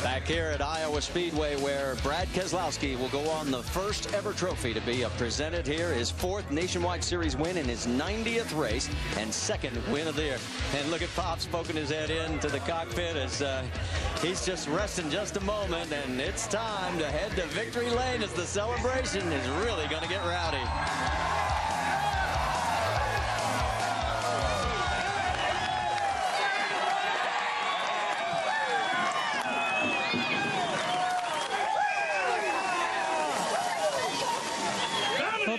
Back here at Iowa Speedway, where Brad Keselowski will go on the first ever trophy to be presented here, his 4th Nationwide Series win in his 90th race and 2nd win of the year. And look at Pops poking his head into the cockpit as he's just resting just a moment, and it's time to head to victory lane as the celebration is really going to get rowdy.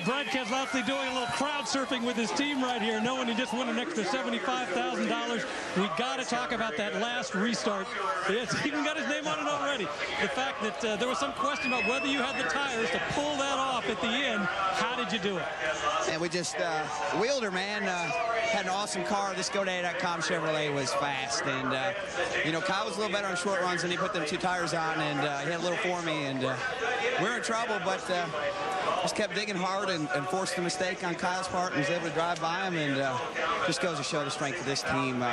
Brad Keselowski doing a little crowd surfing with his team right here, knowing he just won an extra $75,000. We got to talk about that last restart. Yes, he even got his name on it already. The fact that there was some question about whether you had the tires to pull that off at the end. How did you do it? And we just wheeled her, man. Had an awesome car. This GoDaddy.com Chevrolet was fast. And, you know, Kyle was a little better on short runs, and he put them 2 tires on, and he had a little for me. And we were in trouble, but just kept digging hard and forced a mistake on Kyle's part and was able to drive by him, and just goes to show the strength of this team.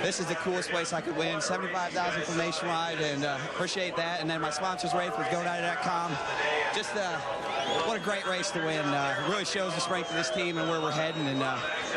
This is the coolest place I could win. $75,000 from Nationwide, and appreciate that. And then my sponsors race with GoDaddy.com. Just what a great race to win. Really shows the strength of this team and where we're heading, and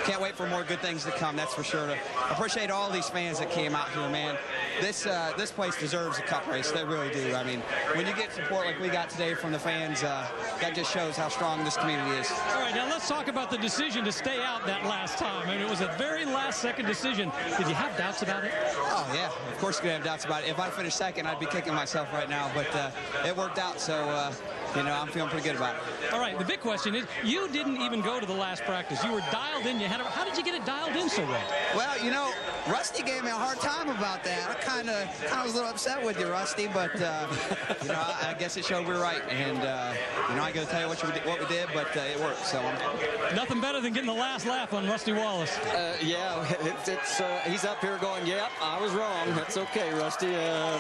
can't wait for more good things to come, that's for sure. Appreciate all these fans that came out here, man. This place deserves a cup race. They really do. I mean, when you get support like we got today from the fans, that just shows how strong this community is. All right, now let's talk about the decision to stay out that last time. I mean, it was a very last-second decision. Did you have doubts about it? Oh, yeah. Of course you could have doubts about it. If I finished second, I'd be kicking myself right now. But it worked out, so, you know, I'm feeling pretty good about it. All right, the big question is, you didn't even go to the last practice. You were dialed in. How did you get it dialed in so well? Well, you know, Rusty gave me a hard time about that. I kind of was a little upset with you, Rusty, but, you know, I guess it showed we were right. And, you know, I got to tell you what we did, but it worked. So nothing better than getting the last laugh on Rusty Wallace. Yeah, he's up here going, yep, I was wrong. That's okay, Rusty.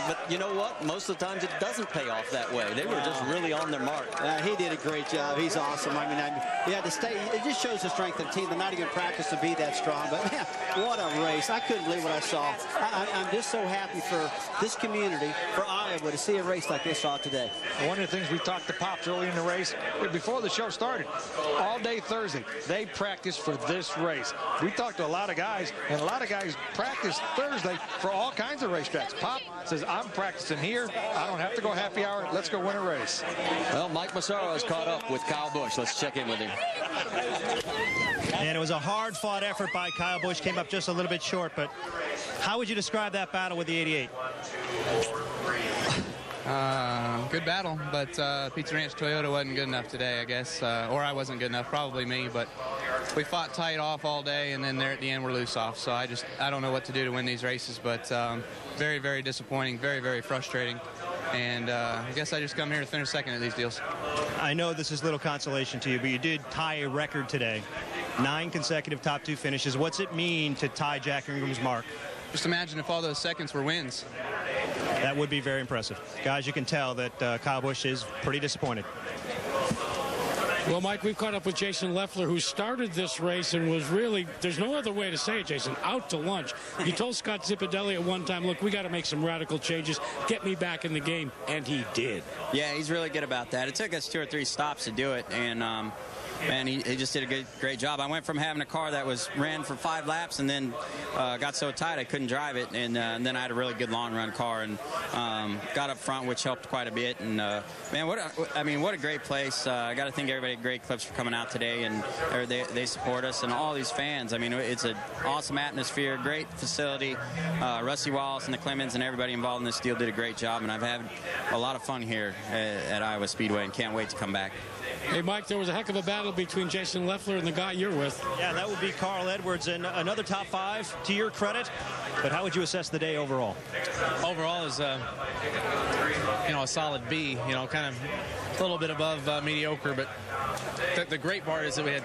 But you know what? Most of the times it doesn't pay off that way. They were just really on their mark. He did a great job. He's awesome. I mean, he had to stay. It just shows the strength of the team. They're not even practiced to be that strong. But, man, what a race. I couldn't believe what I saw. I'm just so happy for this community, for Iowa, to see a race like they saw today. One of the things we talked to Pops early in the race, before the show started, all day Thursday, they practiced for this race. We talked to a lot of guys, and a lot of guys practice Thursday for all kinds of racetracks. Pop says, I'm practicing here. I don't have to go happy hour. Let's go win a race. Well, Mike Massaro has caught up with Kyle Busch. Let's check in with him. And it was a hard-fought effort by Kyle Busch. Came up just a little bit short, but how would you describe that battle with the 88? Good battle, but Pizza Ranch Toyota wasn't good enough today, I guess. Or I wasn't good enough, probably me, but we fought tight off all day, and then there at the end we're loose off. So I don't know what to do to win these races, but very, very disappointing, very, very frustrating. And I guess I just come here to finish second at these deals. I know this is little consolation to you, but you did tie a record today. 9 consecutive top 2 finishes. What's it mean to tie Jack Ingram's mark? Just imagine if all those seconds were wins. That would be very impressive. Guys, you can tell that Kyle Busch is pretty disappointed. Well, Mike, we've caught up with Jason Leffler, who started this race and was really, there's no other way to say it, Jason, out to lunch. He told Scott Zipadelli at one time, look, we got to make some radical changes, get me back in the game, and he did. Yeah, he's really good about that. It took us 2 or 3 stops to do it, and he just did a great job. I went from having a car that ran for 5 laps and then got so tight I couldn't drive it, and then I had a really good long-run car and got up front, which helped quite a bit. And man, what a great place. I got to thank everybody at Great Clips for coming out today, and they support us, and all these fans. I mean, it's an awesome atmosphere, great facility. Rusty Wallace and the Clemens and everybody involved in this deal did a great job, and I've had a lot of fun here at Iowa Speedway and can't wait to come back. Hey, Mike, there was a heck of a battle between Jason Leffler and the guy you're with. Yeah, that would be Carl Edwards, and another top 5 to your credit. But how would you assess the day overall? Overall is, a solid B, kind of a little bit above mediocre. But the great part is that we had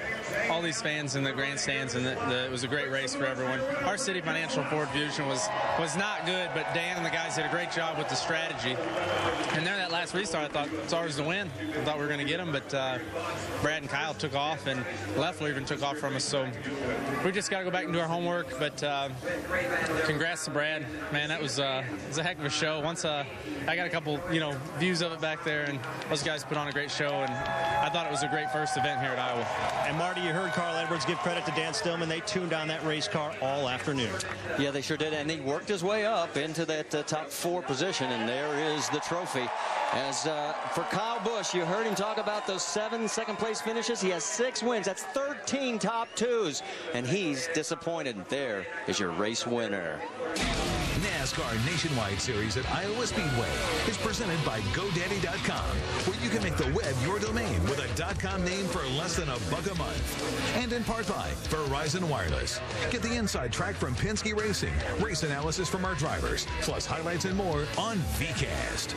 all these fans in the grandstands, and it was a great race for everyone. Our City Financial Ford Fusion was not good, but Dan and the guys did a great job with the strategy. And then that last restart, I thought it's ours to win. I thought we were going to get them, but Brad and Kyle took off, and Leffler even took off from us. So we just got to go back and do our homework. But congrats to Brad, man. That was a heck of a show. Once I got a couple views of it back there, and those guys put on a great show, and I thought it was a great first event here at Iowa. And Marty, you heard Carl Edwards give credit to Dan Stillman. They tuned on that race car all afternoon. Yeah, they sure did, and he worked his way up into that top 4 position, and there is the trophy. As for Kyle Busch, you heard him talk about those 7 second-place finishes. He has 6 wins. That's 13 top 2s, and he's disappointed. There is your race winner. NASCAR Nationwide Series at Iowa Speedway is presented by GoDaddy.com, where you can make the web your domain with a .com name for less than $1 a month. And in part by Verizon Wireless. Get the inside track from Penske Racing, race analysis from our drivers, plus highlights and more on VCast.